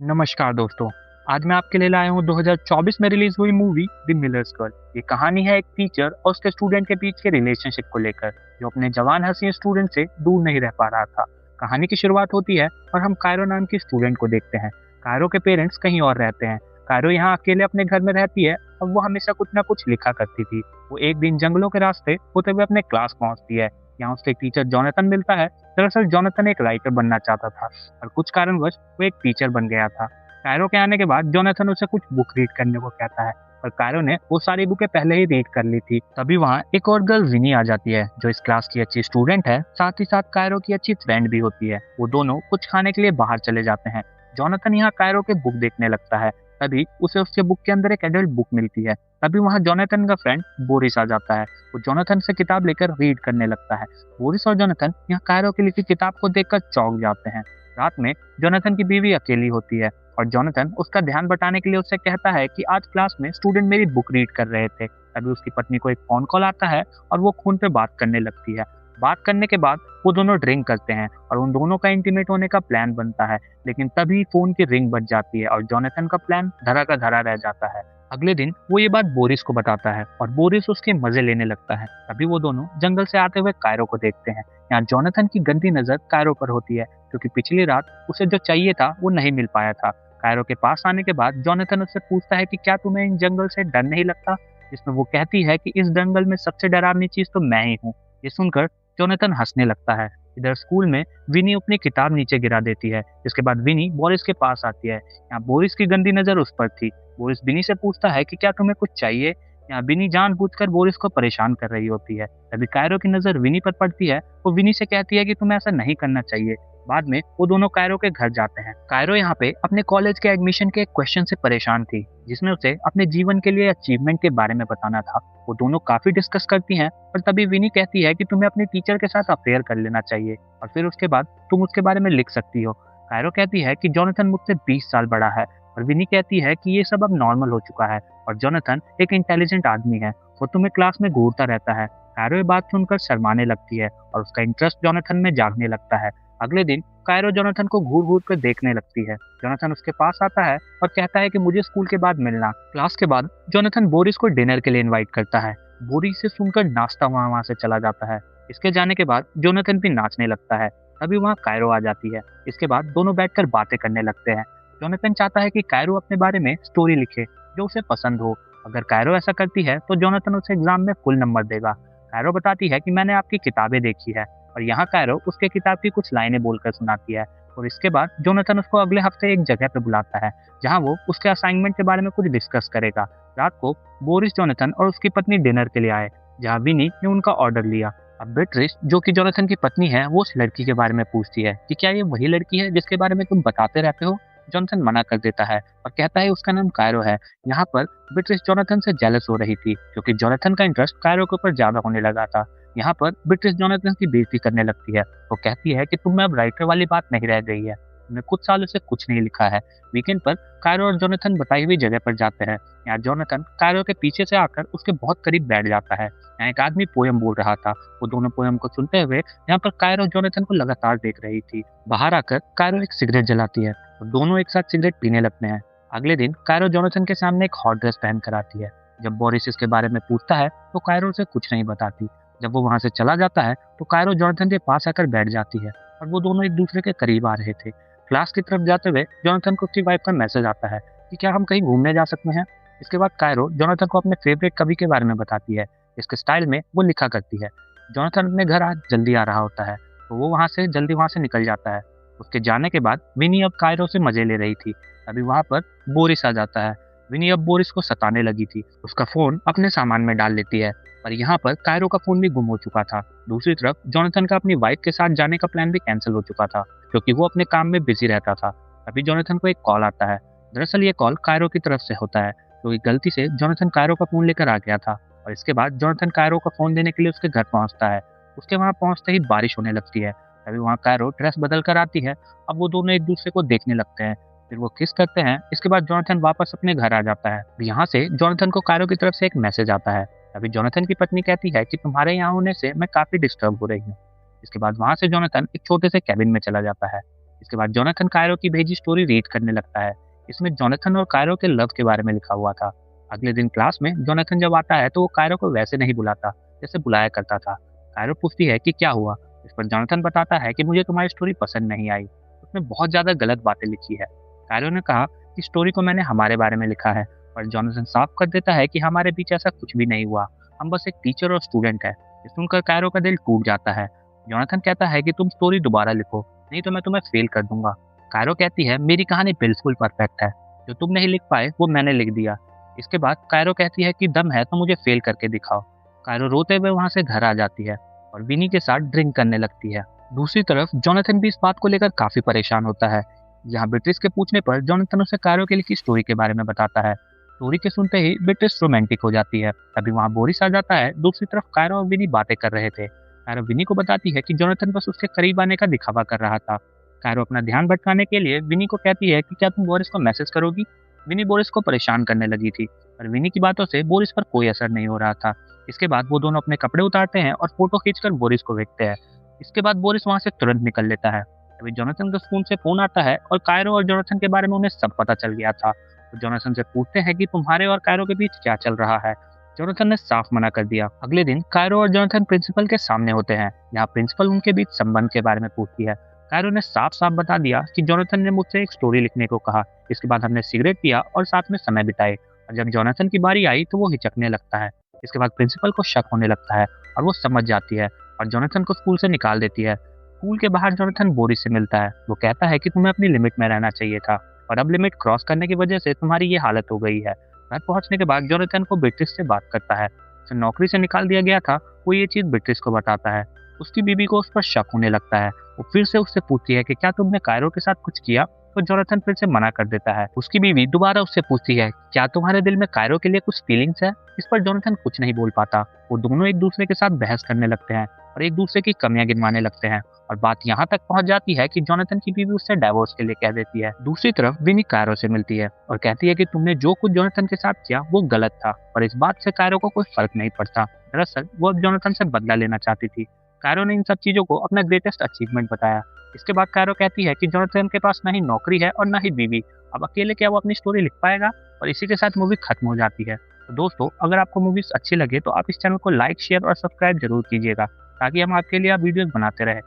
नमस्कार दोस्तों। आज मैं आपके लिए लाया हूँ 2024 में रिलीज हुई मूवी द मिलर्स गर्ल। ये कहानी है एक टीचर और उसके स्टूडेंट के बीच के रिलेशनशिप को लेकर, जो अपने जवान हसीन स्टूडेंट से दूर नहीं रह पा रहा था। कहानी की शुरुआत होती है और हम कायरो नाम की स्टूडेंट को देखते हैं। कायरो के पेरेंट्स कहीं और रहते हैं। कायरो यहाँ अकेले अपने घर में रहती है और वो हमेशा कुछ ना कुछ लिखा करती थी। वो एक दिन जंगलों के रास्ते होते हुए अपने क्लास पहुंचती है। यहाँ उसके टीचर जोनाथन मिलता है। दरअसल जोनाथन एक राइटर बनना चाहता था और कुछ कारणवश वो एक टीचर बन गया था। कायरो के आने के बाद जोनाथन उसे कुछ बुक रीड करने को कहता है, पर कायरो ने वो सारी बुकें पहले ही रीड कर ली थी। तभी वहाँ एक और गर्ल विनी आ जाती है, जो इस क्लास की अच्छी स्टूडेंट है, साथ ही साथ कायरो की अच्छी फ्रेंड भी होती है। वो दोनों कुछ खाने के लिए बाहर चले जाते हैं। जोनाथन यहाँ कायरो के बुक देखने लगता है। तभी उसे उसके बुक के अंदर एक एडल्ट बुक मिलती है। तभी वहाँ जोनाथन का फ्रेंड बोरिस आ जाता है। वो जोनाथन से किताब लेकर रीड करने लगता है। बोरिस और जोनाथन यहाँ कायरो की लिखी किताब को देखकर चौंक जाते हैं। रात में जोनाथन की बीवी अकेली होती है और जोनाथन उसका ध्यान बटाने के लिए उससे कहता है कि आज क्लास में स्टूडेंट मेरी बुक रीड कर रहे थे। तभी उसकी पत्नी को एक फोन कॉल आता है और वो फोन पे बात करने लगती है। बात करने के बाद वो दोनों ड्रिंक करते हैं और उन दोनों का इंटीमेट होने का प्लान बनता है। लेकिन तभी फोन की रिंग बज जाती है और जोनाथन का प्लान धरा का धरा रह जाता है। अगले दिन वो ये बात बोरिस को बताता है और बोरिस उसके मजे लेने लगता है। तभी वो दोनों जंगल से आते हुए कायरो को देखते हैं। यहाँ जोनाथन की गंदी नजर कायरो पर होती है, क्योंकि पिछली रात उसे जो चाहिए था वो नहीं मिल पाया था। कायरो के पास आने के बाद जोनाथन उससे पूछता है कि क्या तुम्हें इन जंगल से डर नहीं लगता, जिसमें वो कहती है कि इस जंगल में सबसे डरावनी चीज तो मैं ही हूँ। ये सुनकर जोनाथन हंसने लगता है। इधर स्कूल में विनी अपनी किताब नीचे गिरा देती है। इसके बाद विनी बोरिस के पास आती है। यहाँ बोरिस की गंदी नजर उस पर थी। बोरिस विनी से पूछता है कि क्या तुम्हें कुछ चाहिए। यहाँ विनी जानबूझकर बोरिस को परेशान कर रही होती है। तभी कायरो की नजर विनी पर पड़ती है। वो विनी से कहती है कि तुम्हें ऐसा नहीं करना चाहिए। बाद में वो दोनों कायरो के घर जाते हैं। कायरो यहाँ पे अपने कॉलेज के एडमिशन के एक क्वेश्चन से परेशान थी, जिसमें उसे अपने जीवन के लिए अचीवमेंट के बारे में बताना था। वो दोनों काफी डिस्कस करती हैं और तभी विनी कहती है कि तुम्हें अपने टीचर के साथ अफेयर कर लेना चाहिए और फिर उसके बाद तुम उसके बारे में लिख सकती हो। कायरो कहती है कि जोनाथन मुझसे 20 साल बड़ा है और विनी कहती है कि ये सब अब नॉर्मल हो चुका है और जोनाथन एक इंटेलिजेंट आदमी है। वो तुम्हें क्लास में घूरता रहता है। कायरो ये बात सुनकर शर्माने लगती है और उसका इंटरेस्ट जोनाथन में जागने लगता है। अगले दिन कायरो जोनाथन को घूर घूर कर देखने लगती है। जोनाथन उसके पास आता है और कहता है कि मुझे स्कूल के बाद मिलना। क्लास के बाद जोनाथन बोरिस को डिनर के लिए इनवाइट करता है। बोरिस से सुनकर नाचता हुआ वहां से चला जाता है। इसके जाने के बाद जोनाथन भी नाचने लगता है। तभी वहां कायरो आ जाती है। इसके बाद दोनों बैठकर बातें करने लगते हैं। जोनाथन चाहता है कि कायरो अपने बारे में स्टोरी लिखे जो उसे पसंद हो। अगर कायरो ऐसा करती है तो जोनाथन उसे एग्जाम में फुल नंबर देगा। कायरो बताती है कि मैंने आपकी किताबें देखी है और यहाँ कायरो उसके किताब की कुछ लाइनें बोलकर सुनाती है। और इसके बाद जोनाथन उसको अगले हफ्ते एक जगह पे बुलाता है, जहाँ वो उसके असाइनमेंट के बारे में कुछ डिस्कस करेगा। रात को बोरिस जोनाथन और उसकी पत्नी डिनर के लिए आए, जहाँ विनी ने उनका ऑर्डर लिया। अब बेट्रिस, जो कि जोनाथन की पत्नी है, वो उस लड़की के बारे में पूछती है कि क्या ये वही लड़की है जिसके बारे में तुम बताते रहते हो। जोनाथन मना कर देता है और कहता है उसका नाम कायरो है। यहाँ पर बेट्रिस जोनाथन से जेलस हो रही थी, क्योंकि जोनाथन का इंटरेस्ट कायरो के ऊपर ज्यादा होने लगा था। यहाँ पर बेट्रिस जोनाथन की बेइज्जती करने लगती है। वो कहती है कि तुम में अब राइटर वाली बात नहीं रह गई है, तुमने कुछ सालों से कुछ नहीं लिखा है। वीकेंड पर कायरो और जोनाथन बताई हुई जगह पर जाते हैं। यहाँ जोनाथन कायरो के पीछे से आकर उसके बहुत करीब बैठ जाता है। यहाँ एक आदमी पोयम बोल रहा था। वो दोनों पोयम को सुनते हुए यहाँ पर कायरो जोनाथन को लगातार देख रही थी। बाहर आकर कायरो एक सिगरेट जलाती है और दोनों एक साथ सिगरेट पीने लगते हैं। अगले दिन कायरो जोनाथन के सामने एक हॉट ड्रेस पहन कर आती है। जब बोरिस इसके बारे में पूछता है तो कायरो उसे कुछ नहीं बताती। जब वो वहां से चला जाता है तो कायरो जोनाथन के पास आकर बैठ जाती है और वो दोनों एक दूसरे के करीब आ रहे थे। क्लास की तरफ जाते हुए जोनाथन को उसकी वाइफ का मैसेज आता है कि क्या हम कहीं घूमने जा सकते हैं। इसके बाद कायरो जोनाथन को अपने फेवरेट कवि के बारे में बताती है। इसके स्टाइल में वो लिखा करती है। जोनाथन अपने घर आज जल्दी आ रहा होता है, तो वो जल्दी वहां से निकल जाता है। उसके जाने के बाद विनी अब कायरो से मजे ले रही थी। अभी वहां पर बोरिस आ जाता है। विनी अब बोरिस को सताने लगी थी। उसका फोन अपने सामान में डाल लेती है, पर यहाँ पर कायरो का फोन भी गुम हो चुका था। दूसरी तरफ जोनाथन का अपनी वाइफ के साथ जाने का प्लान भी कैंसिल हो चुका था, क्योंकि वो अपने काम में बिजी रहता था। अभी जोनाथन को एक कॉल आता है। दरअसल ये कॉल कायरो की तरफ से होता है, क्योंकि गलती से जोनाथन कायरो का फोन लेकर आ गया था। और इसके बाद जोनाथन कायरो का फोन देने के लिए उसके घर पहुंचता है। उसके वहां पहुंचते ही बारिश होने लगती है। तभी वहां कायरो ड्रेस बदल कर आती है। अब वो दोनों एक दूसरे को देखने लगते हैं, फिर वो किस करते हैं। इसके बाद जोनाथन वापस अपने घर आ जाता है। यहाँ से जोनाथन को कायरो की तरफ से एक मैसेज आता है। अभी जोनाथन की पत्नी कहती है कि तुम्हारे यहाँ होने से मैं काफी डिस्टर्ब हो रही हूँ। इसके बाद वहां से जोनाथन एक छोटे से कैबिन में चला जाता है। इसके बाद जोनाथन कायरो की भेजी स्टोरी रीड करने लगता है। इसमें जोनाथन और कायरो के लव के बारे में लिखा हुआ था। अगले दिन क्लास में जोनाथन जब आता है तो वो कायरो को वैसे नहीं बुलाता जैसे बुलाया करता था। कायरो पूछती है कि क्या हुआ। इस पर जोनाथन बताता है कि मुझे तुम्हारी स्टोरी पसंद नहीं आई, उसमें बहुत ज्यादा गलत बातें लिखी है। कायरो ने कहा कि स्टोरी को मैंने हमारे बारे में लिखा है, पर जोनाथन साफ कर देता है कि हमारे बीच ऐसा कुछ भी नहीं हुआ, हम बस एक टीचर और स्टूडेंट है। ये सुनकर कायरो का दिल टूट जाता है। जोनाथन कहता है कि तुम स्टोरी दोबारा लिखो, नहीं तो मैं तुम्हें फेल कर दूंगा। कायरो कहती है मेरी कहानी बिल्कुल परफेक्ट है, जो तुम नहीं लिख पाए वो मैंने लिख दिया। इसके बाद कायरो कहती है कि दम है तो मुझे फेल करके दिखाओ। कायरो रोते हुए वहां से घर आ जाती है और विनी के साथ ड्रिंक करने लगती है। दूसरी तरफ जोनाथन भी इस बात को लेकर काफी परेशान होता है। यहाँ ब्रिटिश के पूछने पर जोनाथन उसे कायरो के लिखी स्टोरी के बारे में बताता है। स्टोरी के सुनते ही ब्रिटिश रोमांटिक हो जाती है। तभी वहाँ बोरिस आ जाता है। दूसरी तरफ कायरो और विनी बातें कर रहे थे। कायरो विनी को बताती है कि जोनाथन बस उसके करीब आने का दिखावा कर रहा था। कायरो अपना ध्यान भटकाने के लिए विनी को कहती है कि क्या तुम बोरिस को मैसेज करोगी। विनी बोरिस को परेशान करने लगी थी, पर विनी की बातों से बोरिस पर कोई असर नहीं हो रहा था। इसके बाद वो दोनों अपने कपड़े उतारते हैं और फोटो खींचकर बोरिस को भेजते हैं। इसके बाद बोरिस वहां से तुरंत निकल लेता है। तभी जोनाथन के स्कूल से फोन आता है और कायरो और जोनाथन के बारे में उन्हें सब पता चल गया था। तो जोनाथन से पूछते हैं कि तुम्हारे और कायरो के बीच क्या चल रहा है। जोनाथन ने साफ मना कर दिया। अगले दिन कायरो और जोनाथन प्रिंसिपल के सामने होते हैं। यहाँ प्रिंसिपल उनके बीच संबंध के बारे में पूछती है। कायरो ने साफ साफ बता दिया कि जोनाथन ने मुझसे एक स्टोरी लिखने को कहा। इसके बाद हमने सिगरेट पिया और साथ में समय बिताए, और जब जोनाथन की बारी आई तो वो हिचकने लगता है। इसके बाद प्रिंसिपल को शक होने लगता है और वो समझ जाती है और जोनाथन को स्कूल से निकाल देती है। स्कूल के बाहर जोनाथन बोरिस से मिलता है। वो कहता है कि तुम्हें अपनी लिमिट में रहना चाहिए था और अब लिमिट क्रॉस करने की वजह से तुम्हारी ये हालत हो गई है। घर पहुंचने के बाद जोनाथन को ब्रिटिश से बात करता है। उसे नौकरी से निकाल दिया गया था, वो ये चीज ब्रिटिश को बताता है। उसकी बीबी को उस पर शक होने लगता है। वो फिर से उससे पूछती है कि क्या तुमने कायरो के साथ कुछ किया, तो जोनाथन फिर से मना कर देता है। उसकी बीवी दोबारा उससे पूछती है क्या तुम्हारे दिल में कायरो के लिए कुछ फीलिंग्स है। इस पर जोनाथन कुछ नहीं बोल पाता। वो दोनों एक दूसरे के साथ बहस करने लगते हैं और एक दूसरे की कमियां गिनवाने लगते हैं, और बात यहाँ तक पहुंच जाती है कि जोनाथन की बीवी उससे डाइवोर्स के लिए कह देती है। दूसरी तरफ विनी कायरो से मिलती है और कहती है कि तुमने जो कुछ जोनाथन के साथ किया वो गलत था, और इस बात से कायरो को कोई फर्क नहीं पड़ता। दरअसल वो अब जोनाथन से बदला लेना चाहती थी। कायरो ने इन सब चीजों को अपना ग्रेटेस्ट अचीवमेंट बताया। इसके बाद कायरो कहती है कि जोनाथन के पास ना ही नौकरी है और ना ही बीवी, अब अकेले क्या वो अपनी स्टोरी लिख पाएगा, और इसी के साथ मूवी खत्म हो जाती है। तो दोस्तों, अगर आपको मूवीज अच्छी लगे तो आप इस चैनल को लाइक, शेयर और सब्सक्राइब जरूर कीजिएगा, ताकि हम आपके लिए वीडियोस बनाते रहें।